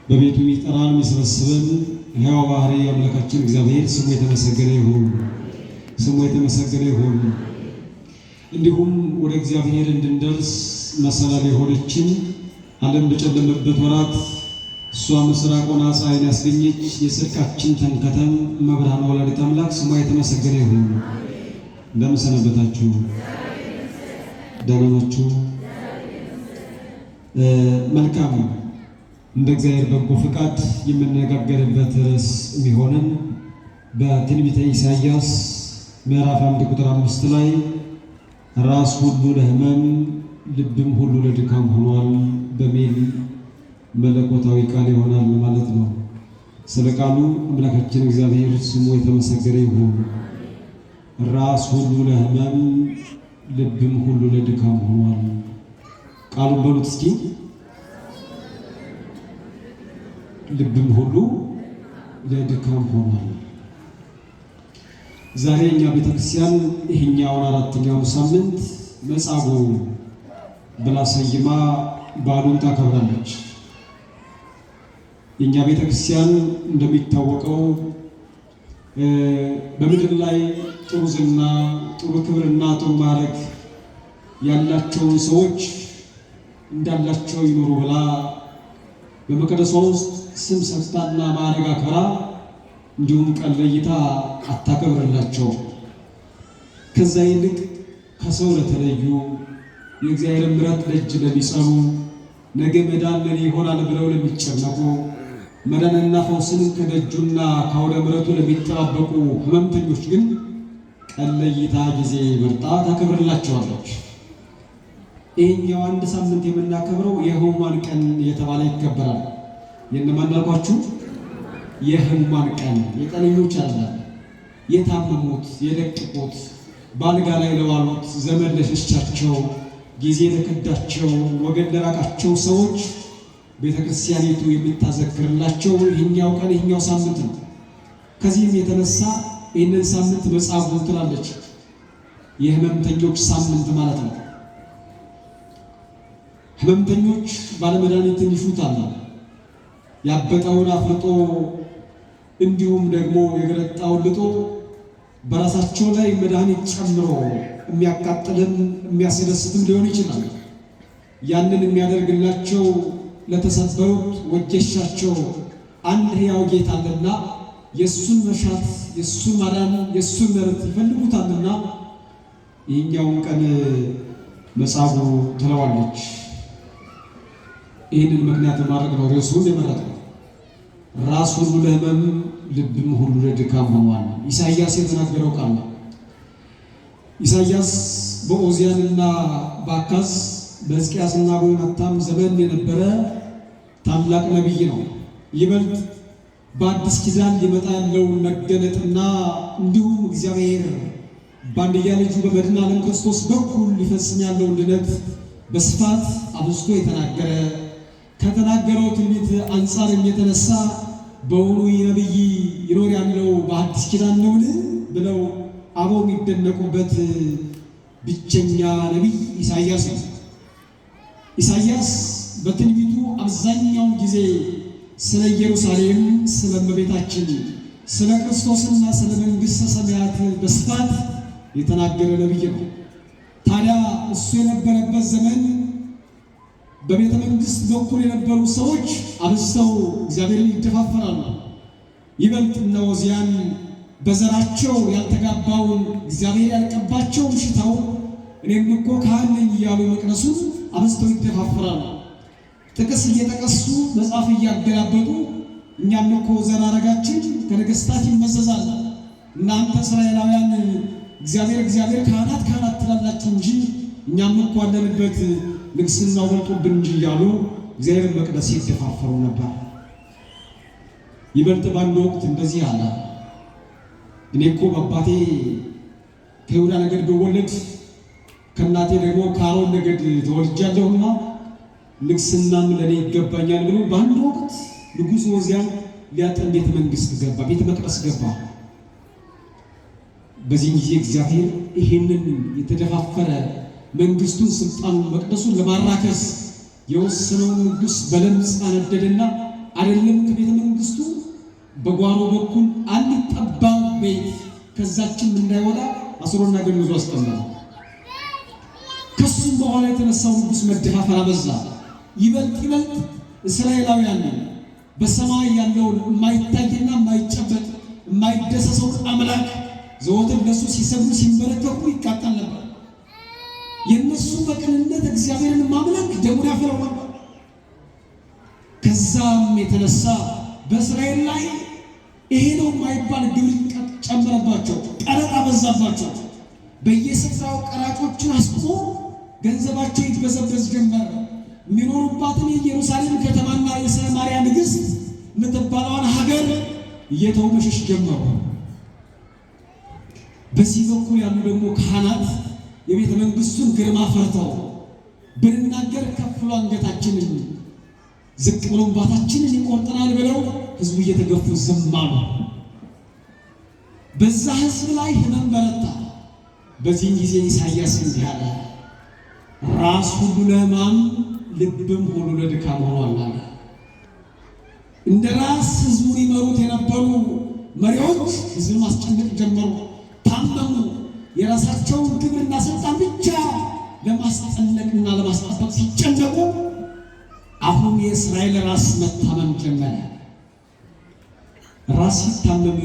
በቤቱ የሚጠራን የሚሰበስበን ሕያው ባህሪ አምላካችን እግዚአብሔር ስሙ የተመሰገነ ይሁን። ስሙ የተመሰገነ ይሁን። እንዲሁም ወደ እግዚአብሔር እንድንደርስ መሰላል የሆነችን ዓለም በጨለመበት ወራት እሷ ምስራቅ ሆና ፀሐይን ያስገኘች የጽድቃችን ተንከተም መብርሃን ወላዲተ አምላክ ስሟ የተመሰገነ ይሁን። እንደምን ሰነበታችሁ? ደህና ናችሁ? መልካም። እንደ እግዚአብሔር በጎ ፍቃድ የምንነጋገርበት ርዕስ የሚሆነን በትንቢተ ኢሳይያስ ምዕራፍ 1 ቁጥር 5 ላይ ራስ ሁሉ ለሕመም ልብም ሁሉ ለድካም ሆኗል በሚል መለኮታዊ ቃል ይሆናል ማለት ነው። ስለ ቃሉ አምላካችን እግዚአብሔር ስሙ የተመሰገነ ይሁን። ራስ ሁሉ ለሕመም ልብም ሁሉ ለድካም ሆኗል። ቃሉን በሉት እስኪ። ልብም ሁሉ ለድካም ሆኗል። ዛሬ እኛ ቤተክርስቲያን ይሄኛውን አራተኛውን ሳምንት መጻጉዕ ብላ ሰይማ በዓሉን ታከብራለች። የእኛ ቤተክርስቲያን እንደሚታወቀው በምድር ላይ ጥሩ ዝና፣ ጥሩ ክብርና ጥሩ ማዕረግ ያላቸውን ሰዎች እንዳላቸው ይኖሩ ብላ በመቅደሷ ውስጥ ስም ሰጥታና ማዕረግ አክብራ እንዲሁም ቀን ለይታ አታከብርላቸው። ከዛ ይልቅ ከሰው ለተለዩ የእግዚአብሔር ምሕረት ደጅ ለሚጸኑ ነገ መዳን ለኔ ይሆናል ብለው ለሚጨነቁ መዳንና ፈውስን ከደጁና ከአውደ ምሕረቱ ለሚጠባበቁ ሕመምተኞች ግን ቀን ለይታ ጊዜ መርጣ ታከብርላቸዋለች። ይህኛው አንድ ሳምንት የምናከብረው የሕሙማን ቀን እየተባለ ይከበራል። የእነማን አልኳችሁ? የሕሙማን ቀን። የጤነኞች አይደለም። የታመሙት፣ የደቀቁት፣ በአልጋ ላይ ለዋሉት፣ ዘመድ ለሸሻቸው፣ ጊዜ ለከዳቸው፣ ወገን ለራቃቸው ሰዎች ቤተክርስቲያኒቱ የምታዘክርላቸው ይህኛው ቀን ይህኛው ሳምንት ነው። ከዚህም የተነሳ ይህንን ሳምንት መጻጉዕ ትላለች። የሕመምተኞች ሳምንት ማለት ነው። ሕመምተኞች ባለመድኃኒትን ይሹታል። ያበጠውን አፍርጦ እንዲሁም ደግሞ የገረጣውን ልጦ በራሳቸው ላይ መድኃኒት ጨምሮ የሚያቃጥልም የሚያስደስትም ሊሆን ይችላል። ያንን የሚያደርግላቸው ለተሰበሩት ወጀሻቸው አንድ ሕያው ጌታ አለና የእሱን መሻት፣ የእሱን ማዳን፣ የእሱን ምሕረት ይፈልጉታልና ይህኛውን ቀን መጻጉዕ ትለዋለች። ይህንን ምክንያት ማድረግ ነው ርዕሱን የመረጠው። ራስ ሁሉ ለሕመም ልብም ሁሉ ለድካም ሆኗል። ኢሳይያስ የተናገረው ቃል ነው። ኢሳይያስ በኦዚያንና በአካዝ በሕዝቅያስና በዮናታን ዘመን የነበረ ታላቅ ነቢይ ነው። ይበልጥ በአዲስ ኪዳን ሊመጣ ያለውን መገለጥና እንዲሁም እግዚአብሔር በአንድያ ልጁ በመድኃኔ ዓለም ክርስቶስ በኩል ሊፈጽም ያለውን ድነት በስፋት አብዝቶ የተናገረ ከተናገረው ትንቢት አንጻርም የተነሳ በውኑ ነቢይ ይኖር ያለው በአዲስ ኪዳን ነውን ብለው አበው የሚደነቁበት ብቸኛ ነቢይ ኢሳይያስ ነው። ኢሳይያስ በትንቢቱ አብዛኛውን ጊዜ ስለ ኢየሩሳሌም፣ ስለ እመቤታችን፣ ስለ ክርስቶስና ስለ መንግሥተ ሰማያት በስፋት የተናገረ ነቢይ ነው። ታዲያ እሱ የነበረበት ዘመን በቤተ መንግሥት በኩል የነበሩ ሰዎች አብዝተው እግዚአብሔርን ይደፋፈራሉ። ይበልጥ እነ ዖዝያን በዘራቸው ያልተጋባውን እግዚአብሔር ያልቀባቸው ሽታው እኔም እኮ ካህን ነኝ እያሉ መቅደሱን አብዝተው ይደፋፈራሉ። ጥቅስ እየጠቀሱ መጽሐፍ እያገላበጡ እኛም እኮ ዘር ሐረጋችን ከነገሥታት ይመዘዛል፣ እናንተ እስራኤላውያን እግዚአብሔር ካህናት ትላላችሁ እንጂ እኛም እኮ አለንበት ንግሥናው በልጦብን እንጂ እያሉ እግዚአብሔርን መቅደስ ይደፋፈሩ ነበር። ይበልጥ በአንድ ወቅት እንደዚህ አለ፣ እኔ እኮ በአባቴ ከይሁዳ ነገድ ብወለድ ከእናቴ ደግሞ ከአሮን ነገድ ተወልጃለሁና ንግሥናም ለእኔ ይገባኛል ብሎ በአንድ ወቅት ንጉሥ ዖዝያን ሊያጠን ቤተ መንግሥት ገባ፣ ቤተ መቅደስ ገባ። በዚህ ጊዜ እግዚአብሔር ይሄንን የተደፋፈረ መንግስቱን ስልጣኑን መቅደሱን ለማራከስ የወሰነውን ንጉስ በለምጽ አነደደና አይደለም ከቤተ መንግስቱ በጓሮ በኩል አንድ ጠባብ ቤት ከዛችም እንዳይወጣ አስሮና ገንዞ አስቀመጠ። ከሱም በኋላ የተነሳው ንጉሥ መደፋፈር አበዛ። ይበልጥ እስራኤላውያን በሰማይ ያለውን የማይታይና የማይጨበጥ የማይደሰሰው አምላክ ዘወትር ለሱ ሲሰግዱ ሲንበረከኩ ይቃጠል ነበር። የነሱ በቅንነት እግዚአብሔርን ማምለክ ደሙን ያፈለው ነበር። ከዛም የተነሳ በእስራኤል ላይ ይሄ ነው የማይባል ግብር ጨመረባቸው፣ ቀረጥ አበዛባቸው። በየስፍራው ቀራጮችን አስቆሞ ገንዘባቸው ይትበዘበዝ ጀመረ። የሚኖሩባትን የኢየሩሳሌም ከተማና የሰማርያ ንግሥት የምትባለዋን ሀገር እየተው መሸሽ ጀመሩ። በዚህ በኩል ያሉ ደግሞ ካህናት የቤተ መንግስቱን ግርማ ፈርተው ብንናገር ከፍሎ አንገታችንን ዝቅ ብሎ ባታችንን ይቆርጠናል ብለው ህዝቡ እየተገፉ ዝም አሉ። በዛ ህዝብ ላይ ህመም በረታ። በዚህ ጊዜ ኢሳይያስ እንዲህ አለ፣ ራስ ሁሉ ለሕማም ልብም ሁሉ ለድካም ሆኗል አለ። እንደ ራስ ህዝቡን ይመሩት የነበሩ መሪዎች ህዝብን ማስጨነቅ ጀመሩ። ታመሙ። የራሳቸውን ክብርና ስልጣን ብቻ ለማስጠነቅና ለማስጠበቅ ሲጨነቁ አሁን የእስራኤል ራስ መታመም ጀመረ። ራስ ሲታመም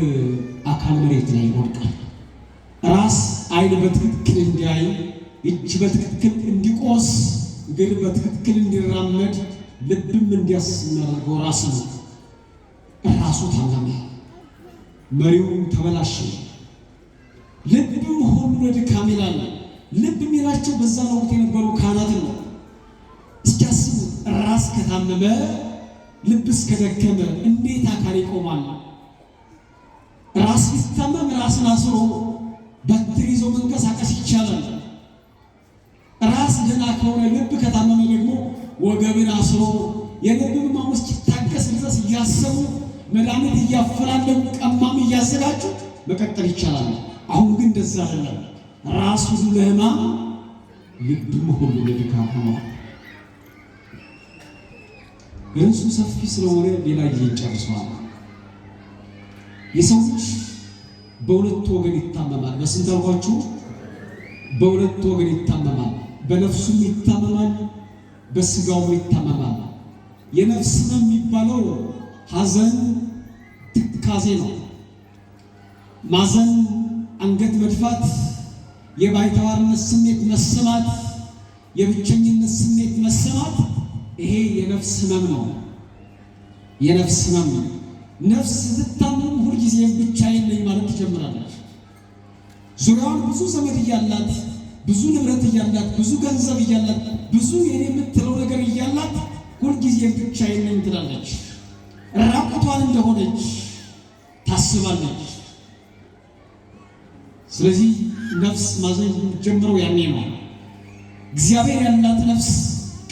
አካል መሬት ላይ ይወድቃል። ራስ አይን በትክክል እንዲያይ፣ እጅ በትክክል እንዲቆስ፣ እግር በትክክል እንዲራመድ፣ ልብም እንዲያስመረገው ራስ ነው። ራሱ ታመመ። መሪው ተበላሸ። ልብም ሁሉ ለድካም ይላል። ልብ የሚላቸው በዛ ወቅት የነበሩ ካህናትን ነው። እስኪ አስቡ፣ ራስ ከታመመ ልብ እስከደከመ እንዴት አካል ይቆማል? ራስ ቢታመም ራስን አስሮ በትር ይዞ መንቀሳቀስ ይቻላል። ራስ ደህና ከሆነ ልብ ከታመመ ደግሞ ወገብን አስሮ የልብ ሕማም እስኪታገስ ድረስ እያሰቡ መድኃኒት እያፈላለጉ ቀማም እያዘጋጁ መቀጠል ይቻላል። አሁን ግን እንደዛ አይደለም። ራስ ሁሉ ለሕማም ልብም ሁሉ ለድካም ሆኗል። ርዕሱ ሰፊ ስለሆነ ሌላ ጊዜ ጨርሰዋል። የሰው ልጅ በሁለት ወገን ይታመማል። በስንት አልኳችሁ? በሁለት ወገን ይታመማል። በነፍሱም ይታመማል፣ በስጋውም ይታመማል። የነፍስ ሕመም የሚባለው ሐዘን፣ ትካዜ ነው። ማዘን፣ አንገት መድፋት፣ የባይተዋርነት ስሜት መሰማት፣ የብቸኝነት ስሜት መሰማት፣ ይሄ የነፍስ ሕመም ነው። የነፍስ ሕመም ነው። ነፍስ ስትታመም ሁልጊዜም ብቻዬን ነኝ ማለት ትጀምራለች። ዙሪያውን ብዙ ዘመድ እያላት፣ ብዙ ንብረት እያላት፣ ብዙ ገንዘብ እያላት፣ ብዙ የኔ የምትለው ነገር እያላት ሁልጊዜም ብቻዬን ነኝ ትላለች። ራቁቷን እንደሆነች ታስባለች። ስለዚህ ነፍስ ማዘን ጀምረው ያኔ ነው። እግዚአብሔር ያላት ነፍስ፣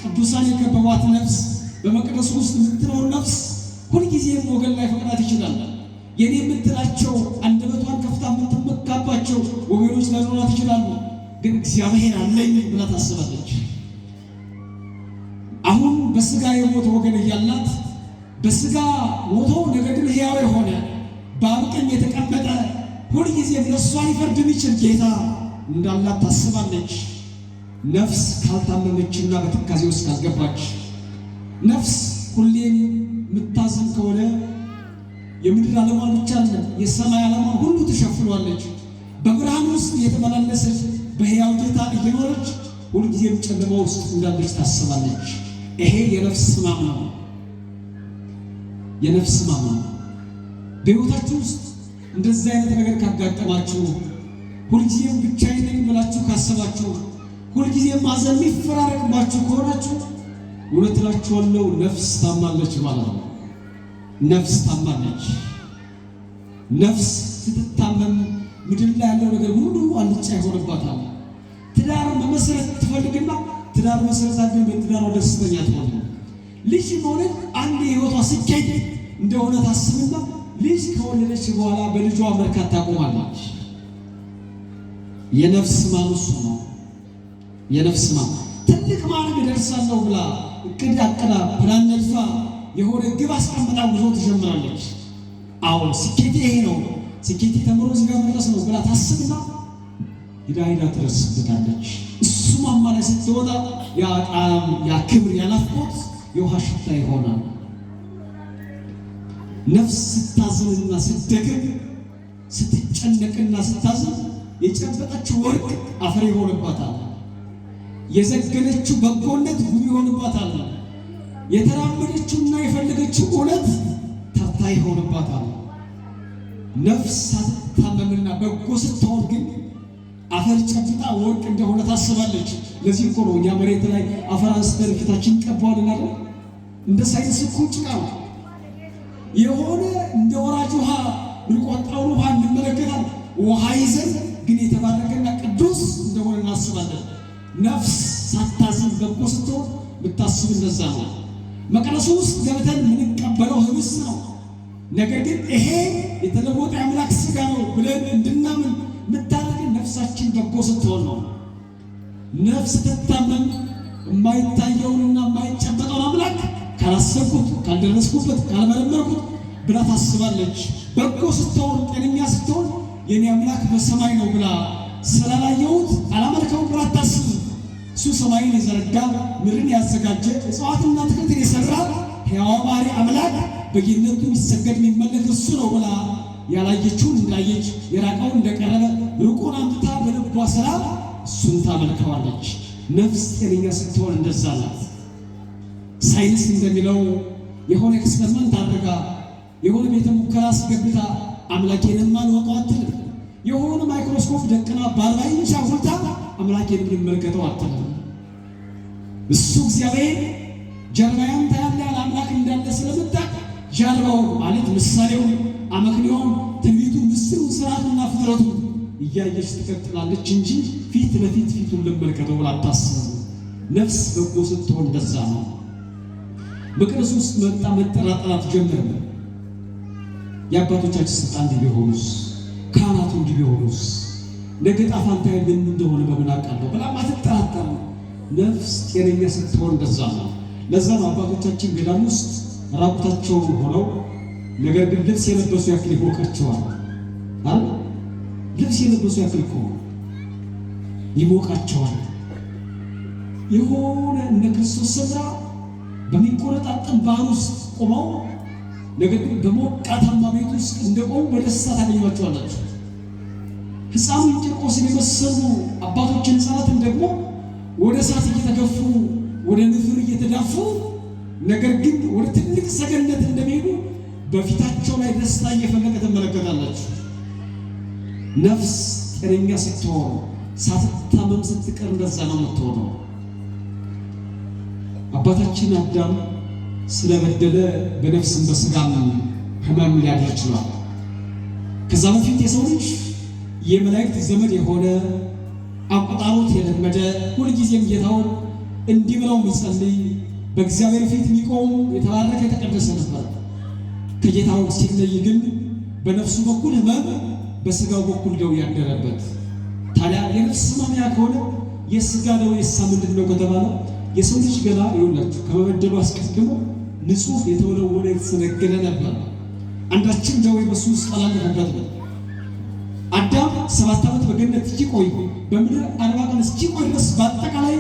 ቅዱሳን የከበቧት ነፍስ፣ በመቅደሱ ውስጥ የምትኖር ነፍስ ሁልጊዜም ወገን ላይ ፈቅዳት ይችላል። የኔ የምትላቸው አንደበቷን ከፍታ የምትመካባቸው ወገኖች ላይኖራት ይችላሉ። ግን እግዚአብሔር አለኝ ብላ ታስባለች። አሁን በስጋ የሞተ ወገን እያላት በስጋ ሞቶ ነገር ግን ሕያው የሆነ በአብ ቀኝ የተቀመጠ ሁልጊዜም ለእሷ ሊፈርድ የሚችል ጌታ እንዳላት ታስባለች። ነፍስ ካልታመመችና በትካዜ ውስጥ ካልገባች፣ ነፍስ ሁሌም የምታዘን ከሆነ የምድር ዓለሟን ብቻ አለ የሰማይ ዓለሟን ሁሉ ትሸፍኗለች። በብርሃን ውስጥ የተመላለሰች በሕያው ጌታ እየኖረች ሁልጊዜም ጨለማ ውስጥ እንዳለች ታስባለች። ይሄ የነፍስ ሕማም ነው። የነፍስ ሕማም ነው። በሕይወታችሁ ውስጥ እንደዚህ አይነት ነገር ካጋጠማችሁ፣ ሁልጊዜም ብቻዬን ነኝ ብላችሁ ካሰባችሁ፣ ሁልጊዜም ማዘን የሚፈራረቅባችሁ ከሆናችሁ እውነት እላችኋለሁ ነፍስ ታማለች ማለት ነው። ነፍስ ታማለች። ነፍስ ስትታመም ምድር ላይ ያለው ነገር ሁሉ አልጫ ይሆንባታል። ትዳር መመስረት ትፈልግና ትዳር መሰረታ ግን በትዳሯ ደስተኛ ትሆናለች። ልጅ መውለድ አንድ የህይወቷ ስኬት እንደሆነ ታስብና ልጅ ከወለደች በኋላ በልጇ መርካት ታቆማለች። የነፍስ ሕማም እሱ ነው። የነፍስ ሕማም ትልቅ ማዕረግ እደርሳለሁ ብላ እቅድ አቅዳ ፕላን ነድፋ የሆነ ግብ አስቀምጣ ጉዞ ትጀምራለች። አዎ ስኬቴ ይሄ ነው፣ ስኬቴ ተምሮ እዚህ ጋር መድረስ ነው ብላ ታስብና ሂዳ ትደርስበታለች። እሱ ማማ ላይ ስትወጣ ያ ጣዕም፣ ያ ክብር፣ ያ ናፍቆት የውሃ ሽታ ይሆናል። ነፍስ ስታዝንና ስትደክም፣ ስትጨነቅና ስታዝን የጨበጠችው ወርቅ አፈር ይሆንባታል። የዘገነችው በጎነት ጉም ይሆንባታል። የተራመደችውና የፈለገችው እውነት ተርታ ይሆንባታል። ነፍስ ሳትታመምና በጎ ስትሆን ግን አፈር ጨብጣ ወርቅ እንደሆነ ታስባለች። ለዚህ እኮ ነው እኛ መሬት ላይ አፈር አንስተን ፊታችን ቀባዋልና እንደ ሳይንስ እኮ ጭቃ ነው። የሆነ እንደ ወራጅ ውሃ ምንቆጣውን ውሃ እንመለከታል። ውሃ ይዘን ግን የተባረከና ቅዱስ እንደሆነ እናስባለን። ነፍስ ሳታዝን በጎ ስትሆን ብታስብ እንደዛ ነው። መቅደሱ ውስጥ ገብተን የምንቀበለው ህብስት ነው። ነገር ግን ይሄ የተለወጠ አምላክ ሥጋ ነው ብለን እንድናምን ምታደርገን ነፍሳችን በጎ ስትሆን ነው። ነፍስ ትታመም የማይታየውንና የማይጨበጠውን አምላክ ካላሰብኩት፣ ካልደረስኩበት፣ ካልመረመርኩት ብላ ታስባለች። በጎ ስትሆን፣ ጤነኛ ስትሆን የኔ አምላክ በሰማይ ነው ብላ ስላላየሁት አላመልከውም ብላ ታስብ። እሱ ሰማይን የዘረጋ ምድርን ያዘጋጀ እጽዋትና አትክልትን የሰራ ሕያው ባሕርይ አምላክ በጌትነቱ የሚሰገድ የሚመለክ እሱ ነው ብላ ያላየችውን እንዳየች፣ የራቀውን እንደቀረበ፣ ሩቁን አምጥታ በልቧ ስራ እሱን ታመልከዋለች። ነፍስ ጤነኛ ስትሆን እንደዛ ናት። ሳይንስ እንደሚለው የሆነ ኤክስፐሪመንት አድርጋ የሆነ ቤተ ሙከራ አስገብታ አምላኬንማ ልወቀው አትልም። የሆነ ማይክሮስኮፕ ደቅና ባላይ ሻፉልታ አምላኬን ልመለከተው አትልም። እሱ እግዚአብሔር ጀርባያን ታያለ ያለ አምላክ እንዳለ ስለምታውቅ ጀርባው ማለት ምሳሌውን፣ አመክንዮውን፣ ትንቢቱን፣ ምስጢሩን፣ ስርዓቱና ፍጥረቱ እያየች ትቀጥላለች እንጂ ፊት ለፊት ፊቱን ልመለከተው ብላ አታስብም። ነፍስ በጎ ስትሆን እንደዛ ነው። መቅደስ ውስጥ መጣ መጠራጠራት ጀመረ። የአባቶቻችን ስልጣን እንዲህ ቢሆኑስ፣ ካህናቱ እንዲህ ቢሆኑስ፣ ነገ ዕጣ ፈንታዬ ምን እንደሆነ በምን አውቃለሁ ብላ ማትጠራጠር ነፍስ ጤነኛ ስትሆን እንደዛ ነው። ለዛ ነው አባቶቻችን ገዳም ውስጥ ራቁታቸውን ሆነው ነገር ግን ልብስ የለበሱ ያክል ይሞቃቸዋል። ልብስ የለበሱ ያክል እኮ ይሞቃቸዋል። የሆነ እንደ ክርስቶስ ሰምራ በሚቆረጣጠም ባህር ውስጥ ቆመው ነገር ግን በሞቃታማ ቤት ውስጥ እንደቆሙ በደስታ ታገኟቸዋላችሁ። ሕፃኑን ቂርቆስን የመሰሉ አባቶችን ሕፃናትን ደግሞ ወደ እሳት እየተገፉ ወደ ንፍር እየተዳፉ ነገር ግን ወደ ትልቅ ሰገነት እንደሚሄዱ በፊታቸው ላይ ደስታ እየፈለቀ ትመለከታላችሁ። ነፍስ ጤነኛ ስትሆን ሳትታመም ስትቀር እንደዛ ነው የምትሆነው። አባታችን አዳም ስለበደለ በነፍስም በስጋም ሕመም ሊያድር ችሏል። ከዛ በፊት የሰው ልጅ የመላእክት ዘመድ የሆነ አቆጣሮት የለመደ ሁልጊዜም ጌታውን እንዲህ ብለው የሚጸልይ በእግዚአብሔር ፊት የሚቆም የተባረከ የተቀደሰ ነበር። ከጌታው ሲለይ ግን በነፍሱ በኩል ሕመም፣ በስጋው በኩል ደዌ ያደረበት። ታዲያ የነፍስ ሕመም ያ ከሆነ የስጋ ደዌ ምንድን ነው ከተባለ የሰው ልጅ ገና ይኸውላችሁ ከመበደሉ አስቀድሞ ንጹሕ የተወለወለ የተሰነገለ ነበር። አንዳችን ደዌ በሱ ውስጥ አላለፈበትም። አዳም 7 ዓመት በገነት እስኪቆይ በምድር 40 ቀን እስኪቆይ ድረስ በአጠቃላይ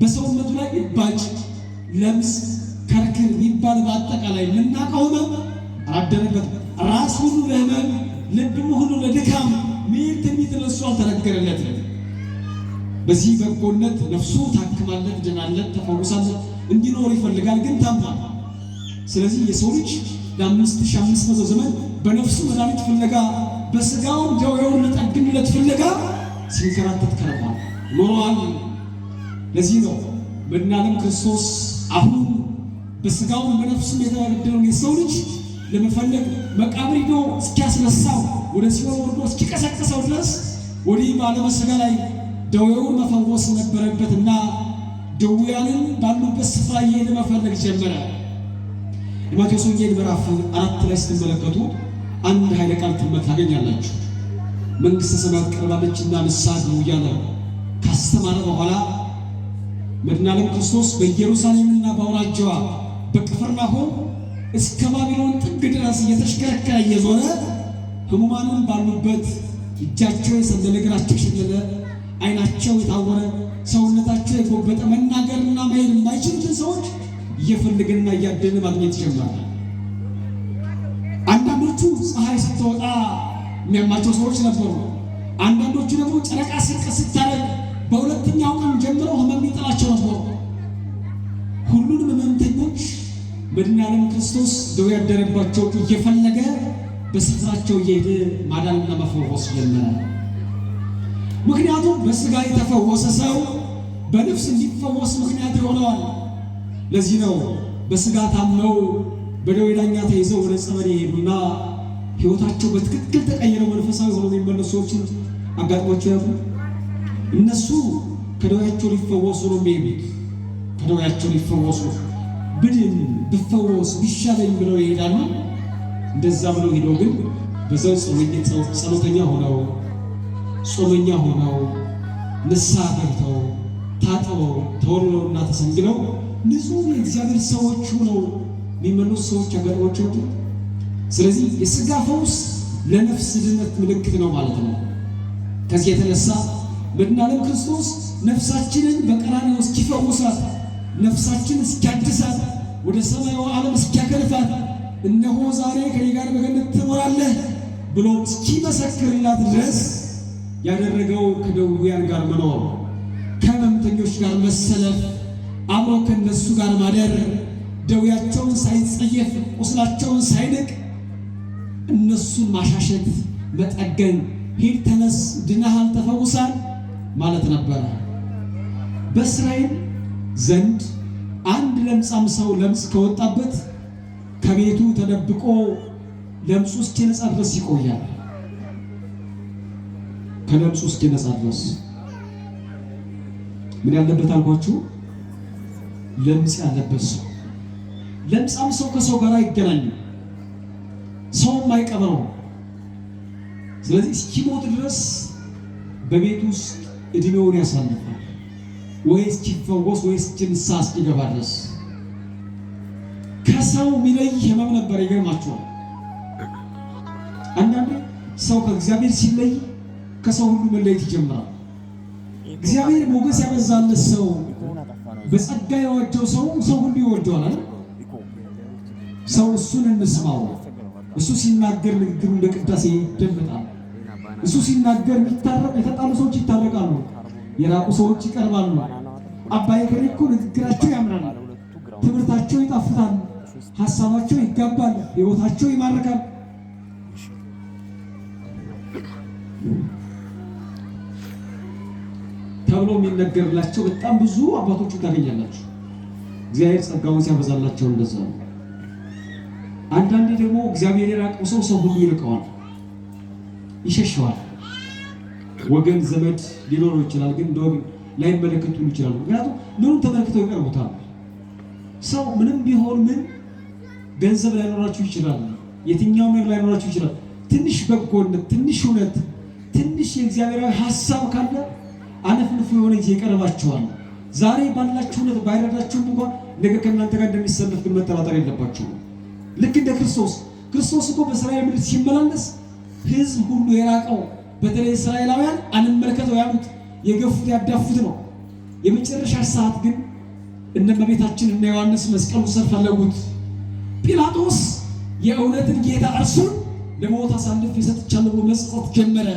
በሰውነቱ ላይ እባጭ፣ ለምጽ፣ ከርክር የሚባል በአጠቃላይ የምናውቀው ሕመም አላደረበትም። ራስ ሁሉ ለሕመም፣ ልብም ሁሉ ለድካም ሚል ትንቢት ለእሱ አልተነገረለትም። በዚህ በጎነት ነፍሱ ታክማለት፣ ድናለት፣ ተፈውሳለት እንዲኖር ይፈልጋል፣ ግን ታሟል። ስለዚህ የሰው ልጅ ለ5500 ዘመን በነፍሱ መድኃኒት ፍለጋ በስጋውም ደዌውን ሊጠግንለት ፍለጋ ሲንከራተት ከርሟል ኖሯል። ለዚህ ነው መድኃኔዓለም ክርስቶስ አሁን በስጋውም በነፍሱም የተበደለውን የሰው ልጅ ለመፈለግ መቃብር ሄዶ እስኪያስነሳው ወደ ሲኦል ወርዶ እስኪቀሰቅሰው ድረስ ወዲህ በዓለመ ሥጋ ላይ ደዌውን መፈወስ ነበረበትና ደዌያንን ባሉበት ስፍራ እየሄደ መፈለግ ጀመረ። የማቴዎስ ወንጌል ምዕራፍ 4 ላይ ስትመለከቱ አንድ ኃይለ ቃል ታገኛላችሁ። መንግሥተ ሰማያት ቀርባለችና ንስሐ ግቡ እያለ ካስተማረ በኋላ መድኃኔዓለም ክርስቶስ በኢየሩሳሌምና በአውራጃዋ በቅፍርናሆም እስከ ባቢሎን ጥግ ድረስ እየተሽከረከረ እየዞረ ሕሙማንን ባሉበት እጃቸው የሰለለ እግራቸው የሸለለ ዓይናቸው የታወረ ሰውነታቸው የጎበጠ መናገርና መሄድ የማይችሉትን ሰዎች እየፈለገና እያደነ ማግኘት ጀመረ። አንዳንዶቹ ፀሐይ ስትወጣ የሚያማቸው ሰዎች ነበሩ። አንዳንዶቹ ደግሞ ጨረቃ ስታረግ በሁለተኛው ቀን ጀምረው ህመም ይጥላቸው ነበሩ። ሁሉንም ህመምተኞች መድኃኔዓለም ክርስቶስ ደዌ ያደረባቸው እየፈለገ በስፍራቸው እየሄደ ማዳንና መፈወስ ጀመረ። ምክንያቱም በስጋ የተፈወሰ ሰው በነፍስ እንዲፈወስ ምክንያት ይሆነዋል። ለዚህ ነው በስጋ ታመው በደዌ ዳኛ ተይዘው ወደ ጸበል የሄዱና ሕይወታቸው በትክክል ተቀይረው መንፈሳዊ ሆነው የሚመለሱ ሰዎችን አጋጥሟቸው ያሉ። እነሱ ከደዌያቸው ሊፈወሱ ነው የሚሄዱት። ከደዌያቸው ሊፈወሱ ብድን ብፈወስ ቢሻለኝ ብለው ይሄዳሉ። እንደዛ ብለው ሄደው ግን በዛው ጸሎተኛ ሆነው ጾመኛ ሆነው ንስሐ ገብተው ታጥበው ተወልለውና ተሰንግለው ንጹሕ የእግዚአብሔር ሰዎች ሆነው የሚመለሱ ሰዎች አጋጥሟቸው። ስለዚህ የሥጋ ፈውስ ለነፍስ ድነት ምልክት ነው ማለት ነው። ከዚህ የተነሳ መድኃኔዓለም ክርስቶስ ነፍሳችንን በቀራንዮ እስኪፈውሳት፣ ነፍሳችንን እስኪያድሳት፣ ወደ ሰማያዊ ዓለም እስኪያከልፋት፣ እነሆ ዛሬ ከኔ ጋር በገነት ትኖራለህ ብሎ እስኪመሰክርላት ድረስ ያደረገው ከደዌያን ጋር መኖር፣ ከሕመምተኞች ጋር መሰለፍ፣ አብሮ ከነሱ ጋር ማደር፣ ደዌያቸውን ሳይጸየፍ ቁስላቸውን ሳይንቅ እነሱን ማሻሸት፣ መጠገን፣ ሂድ ተነስ ድነሃል ተፈውሳል ማለት ነበረ። በእስራኤል ዘንድ አንድ ለምጻም ሰው ለምጽ ከወጣበት ከቤቱ ተደብቆ ለምጹ እስኪነጻ ድረስ ይቆያል። ከለምጹ እስኪነጻ ድረስ ምን ያለበት አልኳችሁ? ለምጽ ያለበት ሰው። ለምጻም ሰው ከሰው ጋር አይገናኝም፣ ሰውም አይቀበረው። ስለዚህ እስኪሞት ድረስ በቤት ውስጥ እድሜውን ያሳልፋል፣ ወይ እስኪፈወስ ወይ ንስሐ እስኪገባ ድረስ። ከሰው የሚለይ ህመም ነበር። ይገርማችኋል። አንዳንዴ ሰው ከእግዚአብሔር ሲለይ ከሰው ሁሉ መለየት ይጀምራል። እግዚአብሔር ሞገስ ያበዛለት ሰው፣ በጸጋ የወደው ሰው ሁሉ ይወደዋል። ሰው እሱን እንስማው። እሱ ሲናገር ንግግሩ እንደ ቅዳሴ ይደመጣል። እሱ ሲናገር የተጣሉ ሰዎች ይታረቃሉ፣ የራቁ ሰዎች ይቀርባሉ። አባዬ ከሌ እኮ ንግግራቸው ያምራል፣ ትምህርታቸው ይጣፍጣል፣ ሀሳባቸው ይጋባል፣ ሕይወታቸው ይማርካል። ተብሎ የሚነገርላቸው በጣም ብዙ አባቶች ታገኛላችሁ። እግዚአብሔር ጸጋውን ሲያበዛላቸው እንደዛ ነው። አንዳንዴ ደግሞ እግዚአብሔር የራቀው ሰው ሁሉ ይርቀዋል፣ ይሸሸዋል። ወገን ዘመድ ሊኖረው ይችላል፣ ግን እንደው ላይመለከቱ ይችላሉ። ምክንያቱም ምኑን ተመልክተው ይቀርቡታል። ሰው ምንም ቢሆን ምን ገንዘብ ላይኖራችሁ ይችላል፣ የትኛውም ነገር ላይኖራችሁ ይችላል። ትንሽ በጎነት፣ ትንሽ እውነት፣ ትንሽ የእግዚአብሔራዊ ሐሳብ ካለ አነፍንፎ የሆነ ጊዜ ይቀርባችኋል። ዛሬ ባላችሁ እውነት ባይረዳችሁም እንኳን ነገ ከእናንተ ጋር እንደሚሰለፍ ግን መጠራጠር የለባችሁም። ልክ እንደ ክርስቶስ እኮ በእስራኤል ምድር ሲመላለስ ሕዝብ ሁሉ የራቀው በተለይ እስራኤላውያን አንመለከተው ያሉት የገፉት ያዳፉት ነው። የመጨረሻ ሰዓት ግን እነ እመቤታችን እና ዮሐንስ መስቀሉ ስር ፈለጉት። ጲላጦስ የእውነትን ጌታ እርሱን ለሞት አሳልፌ ሰጥቻለሁ ብሎ መጽሐፍ ጀመረ።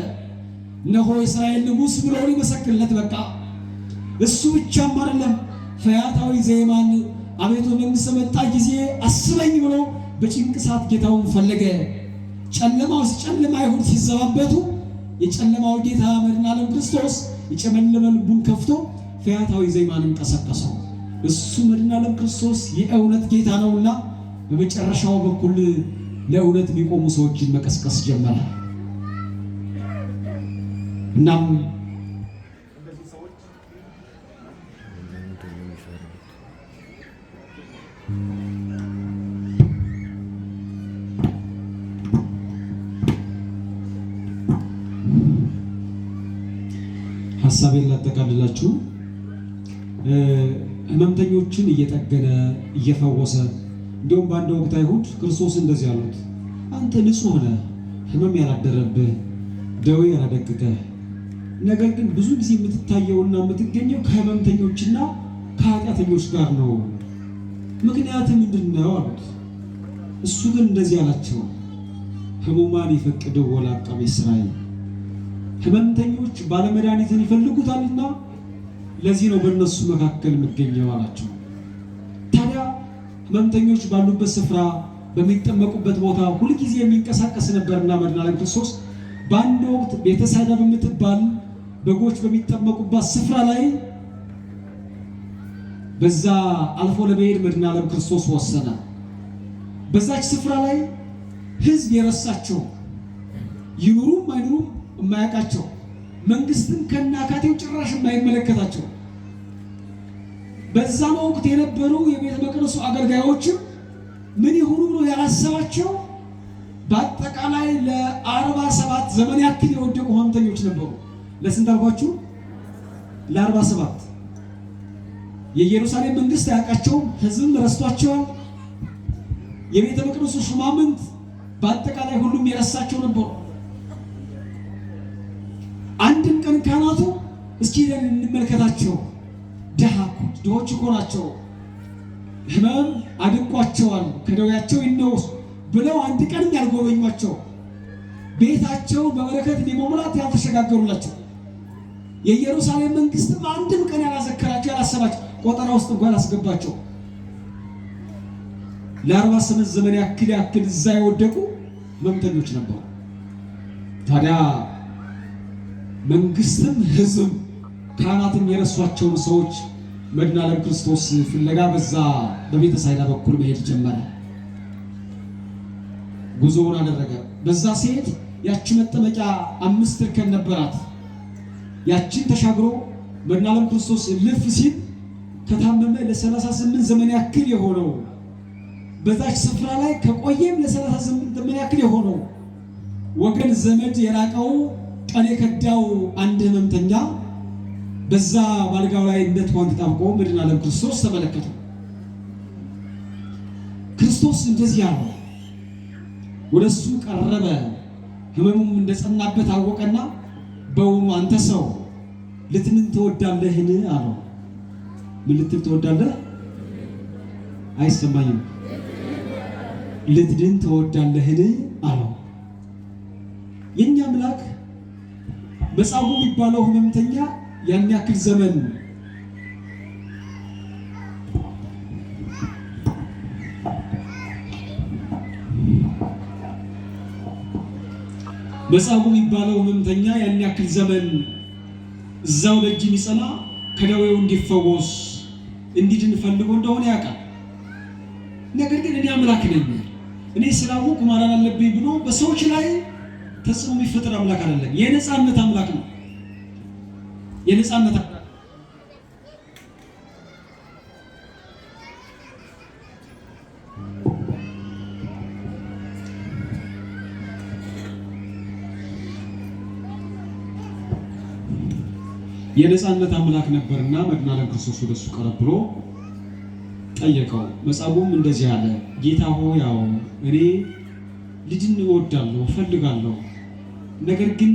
እነሆ የእስራኤል ንጉሥ ብሎ ሊመሰክርለት በቃ። እሱ ብቻም አይደለም፣ ፈያታዊ ዘየማን አቤቱ መንግሥት በመጣ ጊዜ አስበኝ ብሎ በጭንቅ ሰዓት ጌታውን ፈለገ። ጨለማው ሲጨልም አይሁድ ሲዘባበቱ የጨለማው ጌታ መድኃኔዓለም ክርስቶስ የጨለመ ልቡን ከፍቶ ፈያታዊ ዘየማንን ቀሰቀሰው። እሱ መድኃኔዓለም ክርስቶስ የእውነት ጌታ ነውና በመጨረሻው በኩል ለእውነት የሚቆሙ ሰዎችን መቀስቀስ ጀመረ። እናም ሐሳቤን ላጠቃልላችሁ። ሕመምተኞችን እየጠገነ እየፈወሰ እንደውም በአንድ ወቅት አይሁድ ክርስቶስ እንደዚህ አሉት፣ አንተ ንጹሕ ነህ፣ ሕመም ያላደረብህ፣ ደዌ ያላደቀቀህ፣ ነገር ግን ብዙ ጊዜ የምትታየውና የምትገኘው ከሕመምተኞችና ከኃጢአተኞች ጋር ነው። ምክንያት ምንድን ነው አሉት። እሱ ግን እንደዚህ አላቸው፣ ሕሙማን ይፈቅደው ወላቃቤ ሥራይ፣ ሕመምተኞች ባለመድኃኒትን ይፈልጉታልና ለዚህ ነው በእነሱ መካከል የምገኘው አላቸው። ታዲያ ሕመምተኞች ባሉበት ስፍራ በሚጠመቁበት ቦታ ሁልጊዜ የሚንቀሳቀስ ነበርና መድኃኔዓለም ክርስቶስ በአንድ ወቅት ቤተሳይዳ በምትባል በጎች በሚጠመቁባት ስፍራ ላይ በዛ አልፎ ለመሄድ መድኃኔዓለም ክርስቶስ ወሰነ። በዛች ስፍራ ላይ ሕዝብ የረሳቸው ይኑሩም አይኑሩም የማያውቃቸው መንግስትም ከናካቴው ጭራሽ የማይመለከታቸው በዛ ወቅት የነበሩ የቤተ መቅደሱ አገልጋዮችም ምን ይሁኑ ብሎ ያላሰባቸው በአጠቃላይ ለ47 ዘመን ያክል የወደቁ ሕመምተኞች ነበሩ። ለስንት አልኳችሁ? ለ47። የኢየሩሳሌም መንግስት አያውቃቸውም፣ ሕዝብም ረስቷቸዋል። የቤተ መቅደሱ ሹማምንት በአጠቃላይ ሁሉም የረሳቸው ነበሩ። አንድም ቀን ካህናቱ እስኪ እንመልከታቸው፣ ድሆች እኮ ናቸው፣ ሕመም አድቋቸዋል፣ ከደዌያቸው ይነወሱ ብለው አንድ ቀንም ያልጎበኟቸው፣ ቤታቸውን በበረከት ሊሞላት ያልተሸጋገሩላቸው፣ የኢየሩሳሌም መንግስትም አንድም ቀን ያላዘከራቸው ያላሰባቸው፣ ቆጠራ ውስጥ እንኳን ያላስገባቸው ለ48 ዘመን ያክል እዛ የወደቁ ሕመምተኞች ነበሩ። ታዲያ መንግስትም ሕዝብም ካህናትም የረሷቸውን ሰዎች መድኃኔዓለም ክርስቶስ ፍለጋ በዛ በቤተ ሳይዳ በኩል መሄድ ጀመረ። ጉዞውን አደረገ። በዛ ሴት ያቺ መጠመቂያ 5 እርከን ነበራት። ያቺን ተሻግሮ መድኃኔዓለም ክርስቶስ ልፍ ሲል ከታመመ ለ38 ዘመን ያክል የሆነው በዛች ስፍራ ላይ ከቆየም ለ38 ዘመን ያክል የሆነው ወገን ዘመድ የራቀው ቀን የከዳው አንድ ሕመምተኛ በዛ ባልጋው ላይ እንደተዋን ተጣብቆ መድኃኔዓለም ክርስቶስ ተመለከተ። ክርስቶስ እንደዚህ ያለው ወደሱ ቀረበ። ሕመሙም እንደጸናበት አወቀና በውኑ አንተ ሰው ልትድን ትወዳለህን አለው። ምን ልትል ትወዳለህ? አይሰማኝም። ልትድን ትወዳለህን አለው። የኛ አምላክ መጻጉዕ የሚባለው ሕመምተኛ ያን ያክል ዘመን መጻጉዕ የሚባለው ሕመምተኛ ያን ያክል ዘመን እዛው ደጅ የሚጸና ከደዌው እንዲፈወስ እንዲድን ፈልጎ እንደሆነ ያውቃል። ነገር ግን እኔ አምላክ ነኝ፣ እኔ ስላወቅሁ ማዳን አለብኝ ብሎ በሰዎች ላይ ተጽዕኖ የሚፈጥር አምላክ አይደለም። የነፃነት አምላክ ነው። የነፃነት አምላክ የነፃነት አምላክ ነበርና መድኃኔዓለም ክርስቶስ ወደሱ ቀረብ ብሎ ጠየቀው። መጻጉዕም እንደዚህ አለ፣ ጌታ ሆይ ያው እኔ ልድን እወዳለሁ እፈልጋለሁ፣ ነገር ግን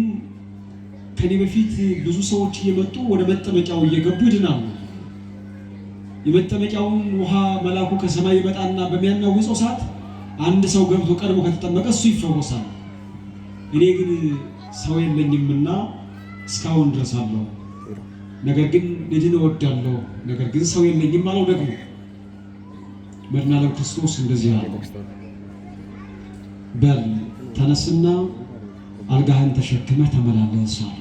ከኔ በፊት ብዙ ሰዎች እየመጡ ወደ መጠመቂያው እየገቡ ይድናሉ። የመጠመቂያውን ውሃ መልአኩ ከሰማይ ይመጣና በሚያናውፀው ሰዓት አንድ ሰው ገብቶ ቀድሞ ከተጠመቀ እሱ ይፈወሳል። እኔ ግን ሰው የለኝምና እስካሁን ድረስ አለሁ፣ ነገር ግን ልድን እወዳለሁ፣ ነገር ግን ሰው የለኝም አለው። ደግሞ መድኃኔዓለም ክርስቶስ እንደዚህ አለ፣ በል ተነስና አልጋህን ተሸክመህ ተመላለስ አለ።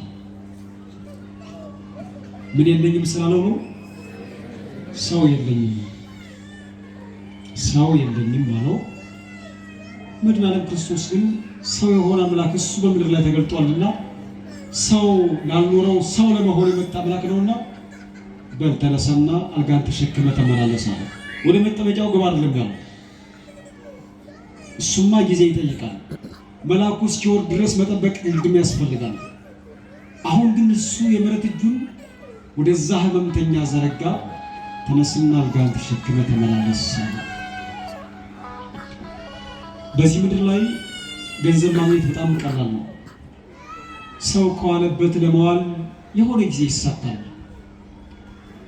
ምን የለኝም ስላለው ነው? ሰው የለኝም አለው። መድኃኔዓለም ክርስቶስ ግን ሰው የሆነ አምላክ እሱ በምድር ላይ ተገልጧልና ሰው ላልኖረው ሰው ለመሆን የመጣ አምላክ ነውና በል ተነሳና አልጋህን ተሸክመህ ተመላለስ አለ። ወደ መጠመቂያው ግባ አይደለም ያለው። እሱማ ጊዜ ይጠይቃል። መልአኩ እስኪወርድ ድረስ መጠበቅ ግድም ያስፈልጋል። አሁን ግን እሱ የምሕረት እጁን ወደዛ ሕመምተኛ ዘረጋ። ተነስና አልጋህን ተሸክመህ ተመላለስ አለ። በዚህ ምድር ላይ ገንዘብ ማግኘት በጣም ቀላል ነው። ሰው ከዋለበት ለመዋል የሆነ ጊዜ ይሳካል።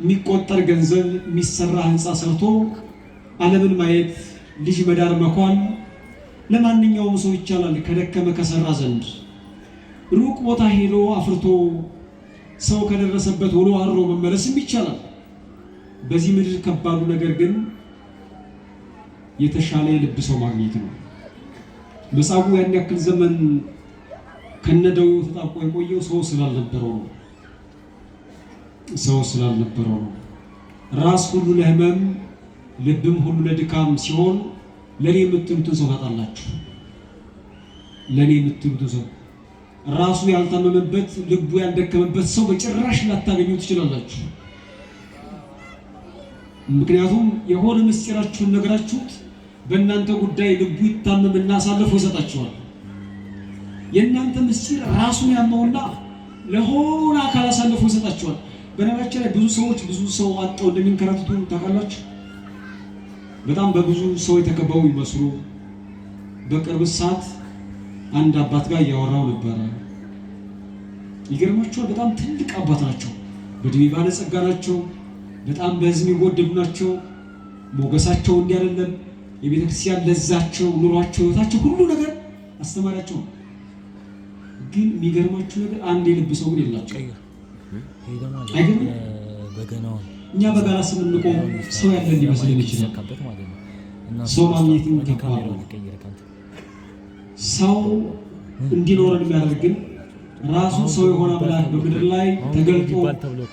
የሚቆጠር ገንዘብ የሚሰራ ህንፃ ሰርቶ ዓለምን ማየት ልጅ መዳር መኳል ለማንኛውም ሰው ይቻላል ከደከመ ከሰራ ዘንድ። ሩቅ ቦታ ሄዶ አፍርቶ ሰው ከደረሰበት ውሎ አድሮ መመለስም ይቻላል። በዚህ ምድር ከባዱ ነገር ግን የተሻለ የልብ ሰው ማግኘት ነው። መጻጉዕ ያን ያክል ዘመን ከነደው ተጣብቆ የቆየው ሰው ስላልነበረው ነው። ሰው ስላልነበረው ነው። ራስ ሁሉ ለህመም ልብም ሁሉ ለድካም ሲሆን ለኔ የምትሉትን ሰው ታጣላችሁ። ለኔ የምትሉትን ሰው ራሱ ያልታመመበት ልቡ ያልደከመበት ሰው በጭራሽ ላታገኙ ትችላላችሁ። ምክንያቱም የሆነ ምስጢራችሁን ነግራችሁት በእናንተ ጉዳይ ልቡ ይታመምና አሳልፎ ይሰጣችኋል። የእናንተ ምስጢር ራሱን ያመውና ለሆነ አካል አሳልፎ ይሰጣችኋል። በነገራችን ላይ ብዙ ሰዎች ብዙ ሰው አጣው እንደሚንከራተቱ ታውቃላችሁ። በጣም በብዙ ሰው የተከበቡ ይመስሉ በቅርብ ሰዓት አንድ አባት ጋር እያወራው ነበረ። ይገርማችኋል፣ በጣም ትልቅ አባት ናቸው። በዕድሜ ባለጸጋ ናቸው። በጣም በሕዝብ የሚወደዱ ናቸው። ሞገሳቸው እንዲህ አይደለም። የቤተ ክርስቲያን ለዛቸው፣ ኑሯቸው፣ ህይወታቸው ሁሉ ነገር አስተማሪያቸው። ግን የሚገርማችሁ ነገር አንድ የልብ ሰው ግን የላቸው። አይገርም? እኛ በጋራ ስንቆም ሰው ያለ ሊመስለን ይችላል። ሰው ማግኘትም ከባድ ነው። ሰው እንዲኖረን የሚያደርግን ራሱ ሰው የሆነ አምላክ በምድር ላይ ተገልጦ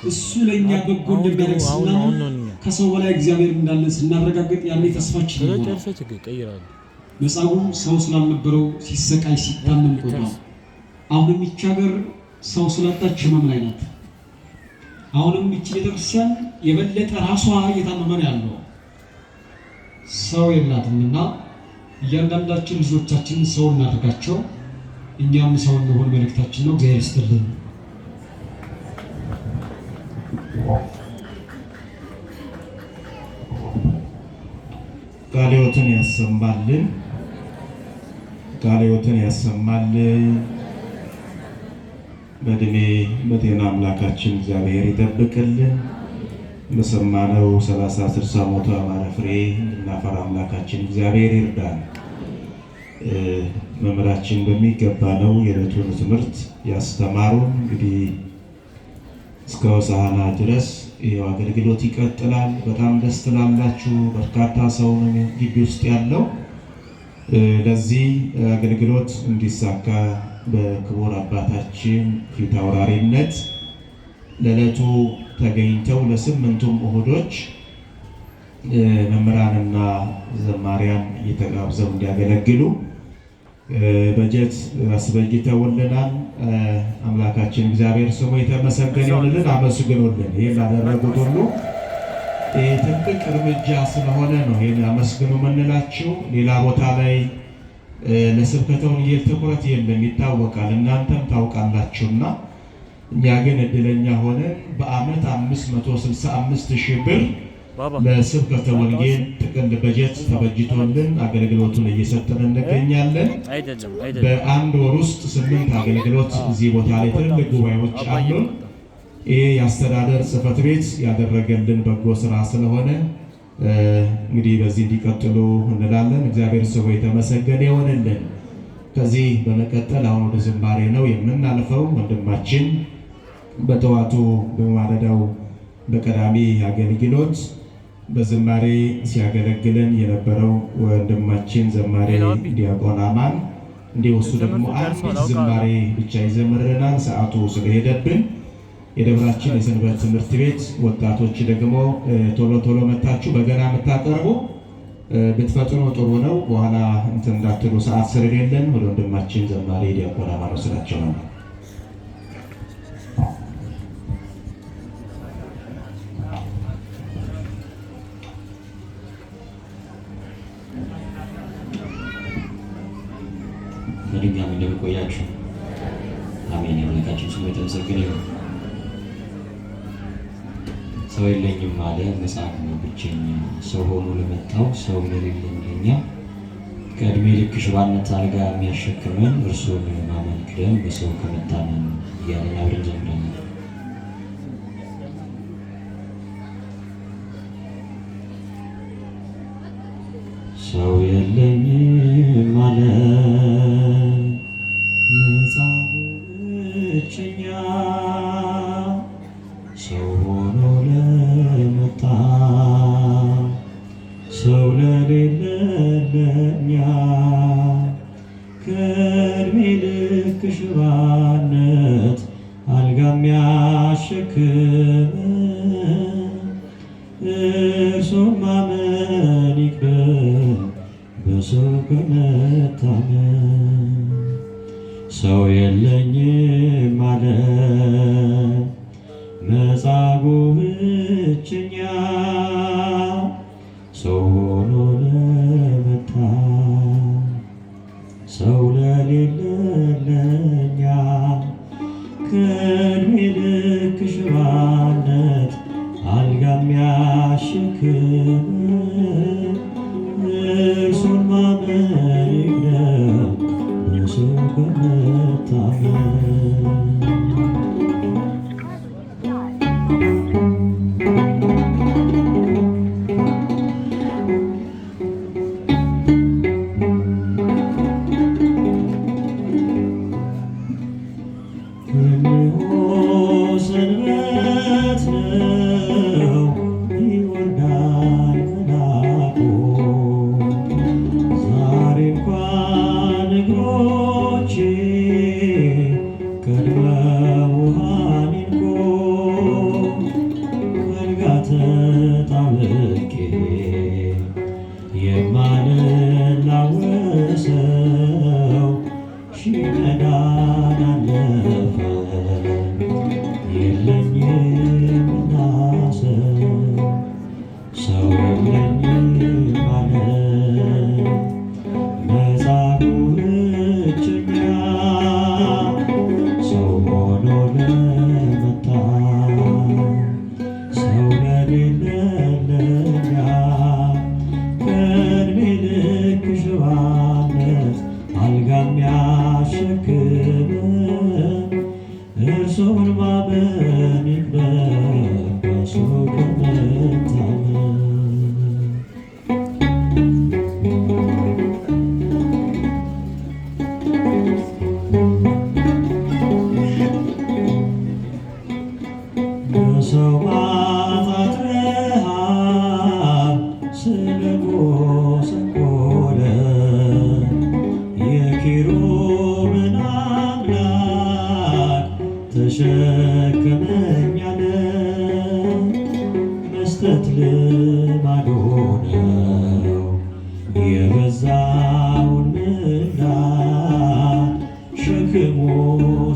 እሱ ለእኛ በጎ እንደሚያደርግ ስናምን ከሰው በላይ እግዚአብሔር እንዳለን ስናረጋግጥ ያኔ ተስፋችን ይሆናል። መጻጉዕ ሰው ስላልነበረው ሲሰቃይ ሲታመም ቆይቷል። አሁንም ይህች ሀገር ሰው ስላጣች ህመም ላይ ናት። አሁንም ይህች ቤተክርስቲያን የበለጠ ራሷ እየታመመ ነው ያለው። ሰው የላትምና እያንዳንዳችን ልጆቻችንን ሰው እናድርጋቸው፣ እኛም ሰው እንሆን መልእክታችን ነው። እግዚአብሔር ይስጥልን። ቃለ ሕይወትን ያሰማልን፣ ቃለ ሕይወትን ያሰማልን። በእድሜ በጤና አምላካችን እግዚአብሔር ይጠብቅልን። በሰማነው 30 60 ሞቶ ያማረ ፍሬ እንድናፈራ አምላካችን እግዚአብሔር ይርዳን። መምህራችን በሚገባ ነው የዕለቱን ትምህርት ያስተማሩን። እንግዲህ እስከ ሆሳዕና ድረስ ይኸው አገልግሎት ይቀጥላል። በጣም ደስ ትላላችሁ። በርካታ ሰው ነው ግቢ ውስጥ ያለው። ለዚህ አገልግሎት እንዲሳካ በክቡር አባታችን ፊት አውራሪነት ለዕለቱ ተገኝተው ለ8ቱም እሁዶች መምህራንና ዘማሪያን እየተጋብዘው እንዲያገለግሉ በጀት አስበጅተውልናል። አምላካችን እግዚአብሔር ስሙ የተመሰገነ ይሁንልን። አመስግኑልን። ይህን ላደረጉት ሁሉ ትልቅ እርምጃ ስለሆነ ነው ይህን አመስግኑ የምንላችሁ። ሌላ ቦታ ላይ ለስብከተ ወንጌል ትኩረት የለም ይታወቃል፣ እናንተም ታውቃላችሁና እኛ ግን እድለኛ ሆነን በአመት 565,000 ብር ለስብከተ ወንጌል ጥቅል በጀት ተበጅቶልን አገልግሎቱን እየሰጠን እንገኛለን። በአንድ ወር ውስጥ 8 አገልግሎት እዚህ ቦታ ላይ ትልልቅ ጉባኤዎች አሉን። ይሄ የአስተዳደር ጽሕፈት ቤት ያደረገልን በጎ ስራ ስለሆነ እንግዲህ በዚህ እንዲቀጥሉ እንላለን። እግዚአብሔር ስሙ የተመሰገነ ይሆንልን። ከዚህ በመቀጠል አሁን ወደ ዝማሬ ነው የምናልፈው። ወንድማችን በጠዋቱ በማለዳው በቀዳሚ አገልግሎት በዝማሬ ሲያገለግለን የነበረው ወንድማችን ዘማሪ ዲያቆን አማን እንዲሁ እሱ ደግሞ አንድ ዝማሬ ብቻ ይዘምረናል። ሰዓቱ ስለሄደብን የደብራችን የሰንበት ትምህርት ቤት ወጣቶች ደግሞ ቶሎ ቶሎ መታችሁ በገና የምታቀርቡ ብትፈጥኑ ጥሩ ነው። በኋላ እንትን እንዳትሉ ሰዓት ስለሌለን ወደ ወንድማችን ዘማሪ ዲያቆን አማን ወስዳቸው ነው። በድጋሚ እንደምቆያችሁ አሜን። የአምላካችን ስሙ የተመሰገነ ይሁን። ሰው የለኝም አለ መጽሐፍ ነው ብቸኛ፣ ሰው ሆኖ ለመጣው ሰው ለሌለኝ ለኛ ከዕድሜ ልክ ሽባነት አልጋ የሚያሸክመን እርሱን ማመን ክደን በሰው ከመታመን እያለን አብረን ዘምረናል። ሰው የለኝም አለ መጻጉዕ ብቸኛ፣ ሰው ሆኖ ለመጣ ሰው ለሌለ ለእኛ ከዕድሜ ልክ ሽባነት አልጋ የሚያሸክም እርሱን ማመን ይቅደም በሰው ከመታመን። ሰው የለኝም አለ መጻጉዕ ብቸኛ፣ ሰው ሆኖ ለመጣ ሰው ለሌለ ለእኛ ከዕድሜ ልክ ሽባነት አልጋ የሚያሸክም እርሱን ማመን ይቅደም በሰው ከመታመን። ሰንበት ነው ይወርዳል መላኩ፣ ዛሬ እንኳን እግሮቼ ቀድመው ውሃን ይንኩ፣ ከአልጋ ተጣብቄ የማልላወሰው ሺህ መዳን አለፈ የለኝምና ሰው የለኝም አለ መጻጉዕ ብቸኛ፣ ሰው ሆኖ ለመጣ ሰው ለሌለ ለእኛ ከዕድሜ ልክ ሽባነት አልጋ የሚያሸክም እርሱን ማመን ይቅደም በሰው ከመታመን። በሰው ማጣት ረሃብ ስለጎሰቆለ የኪሩብን አምላክ ተሸከመኝ አለ። መስጠት ልማዱ ነው የበዛውን ምንዳ ሸክሙ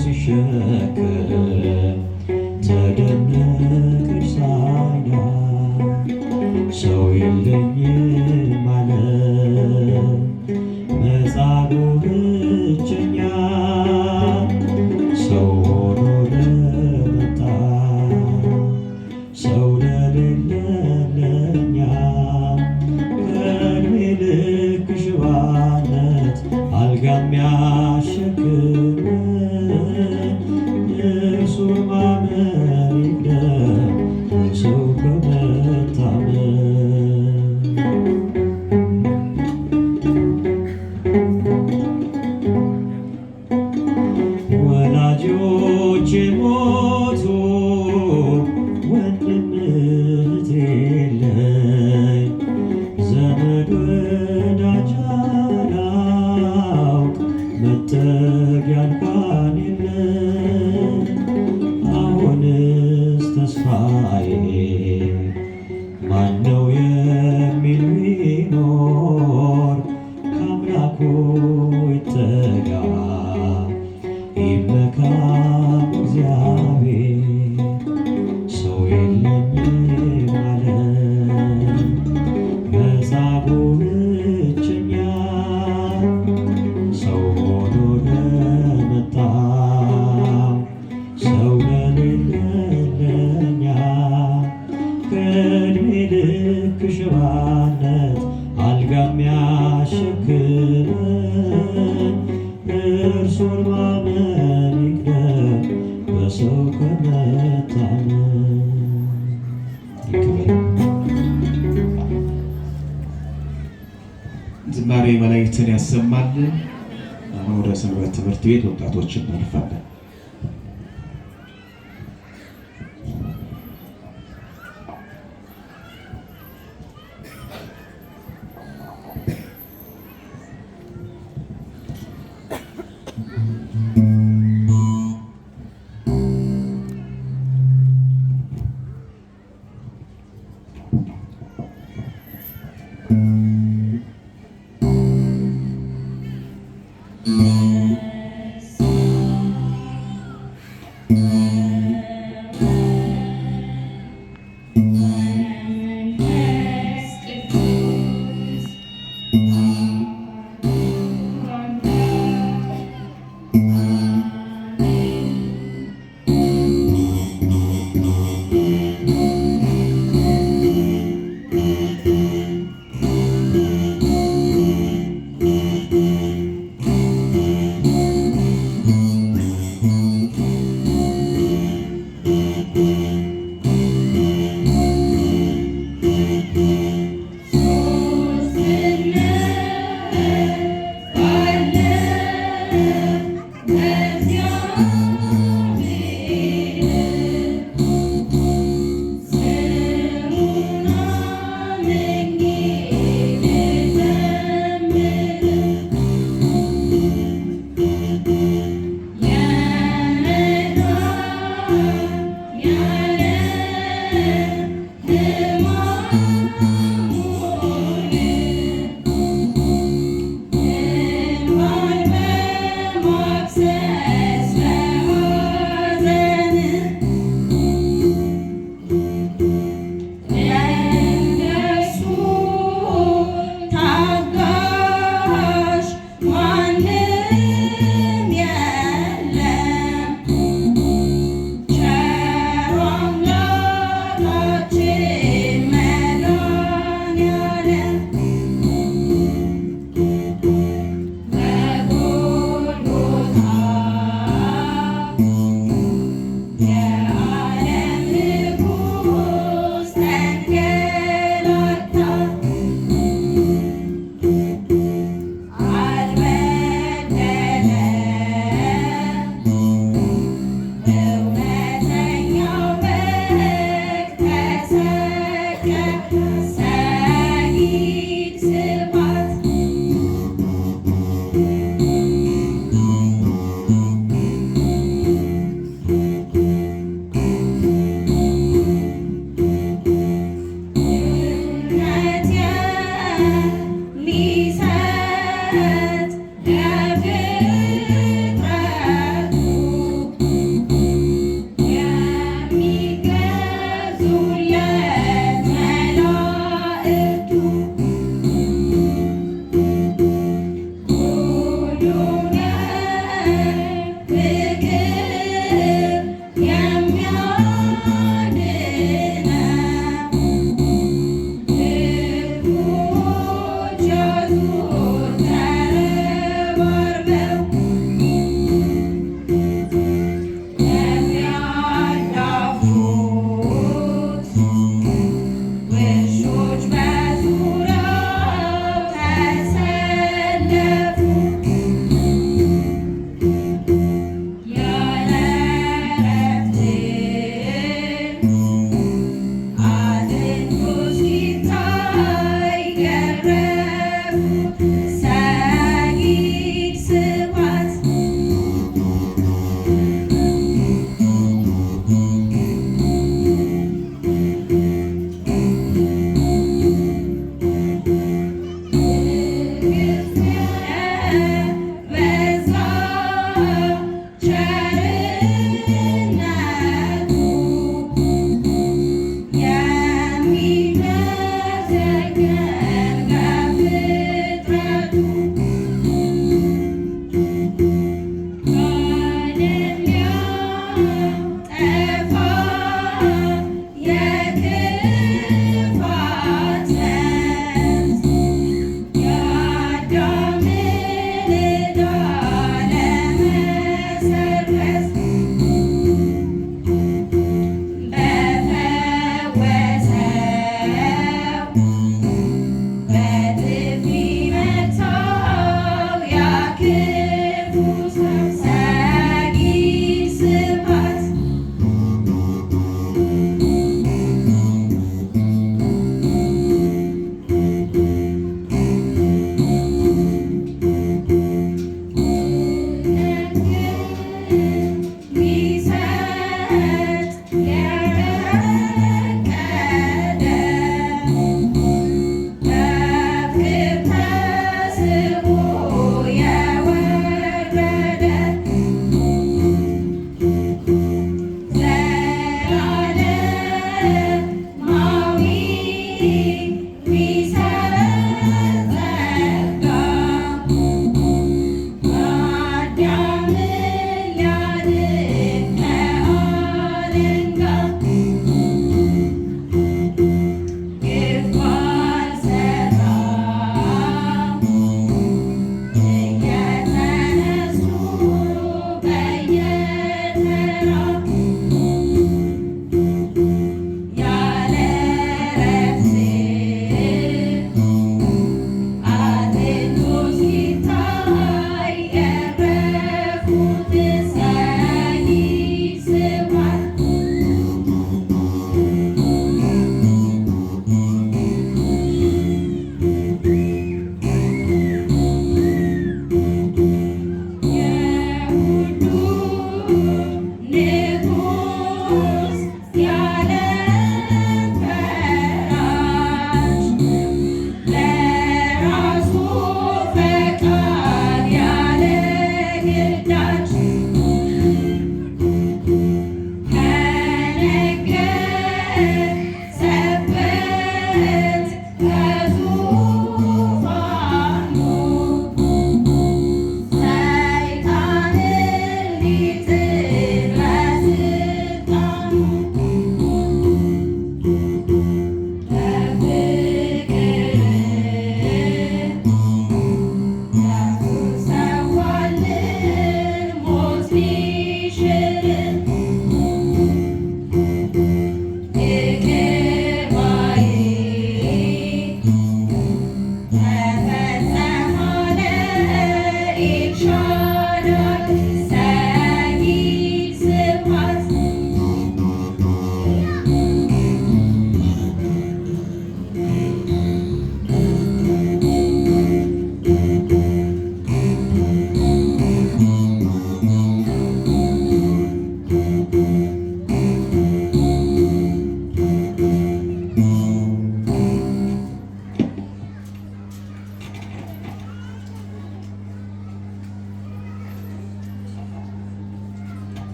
ሲሸከም ተደነቀች ሳይዳ። ሰው የለኝም አለ መጻጉዕ ብቸኛ፣ ሰው ሆኖ ለመጣ ሰው ለሌለ ለእኛ ከዕድሜ ልክ ሽባነት አልጋ የሚያሸክም እርሱን ማመን ይቅደም በሰው ከመታመን። ወላጆቼ ሞቱ ወንድም እህት የለኝ፣ ዘመድ ወዳጅ አላውቅ መጠጊያ እንኳን የለኝ። አሁንስ ተስፋዬ ማነው የሚል ቢኖር ከአምላኩ ይጠጋ ይመካ እግዚአብሔር። ሰው የለኝም አለ መጻጉዕ ብቸኛ፣ ሰው ሆኖ ለመጣ ሰው ለሌለ ለእኛ ከዕድሜ ልክ ሽባነት አልጋ የሚያሸክም እርሱን ማመን ይቅደም በሰው ከመታመን። ዝማሬ መላእክትን ያሰማልን። አሁን ወደ ሰንበት ትምህርት ቤት ወጣቶች እናልፋለን። Mm-hmm.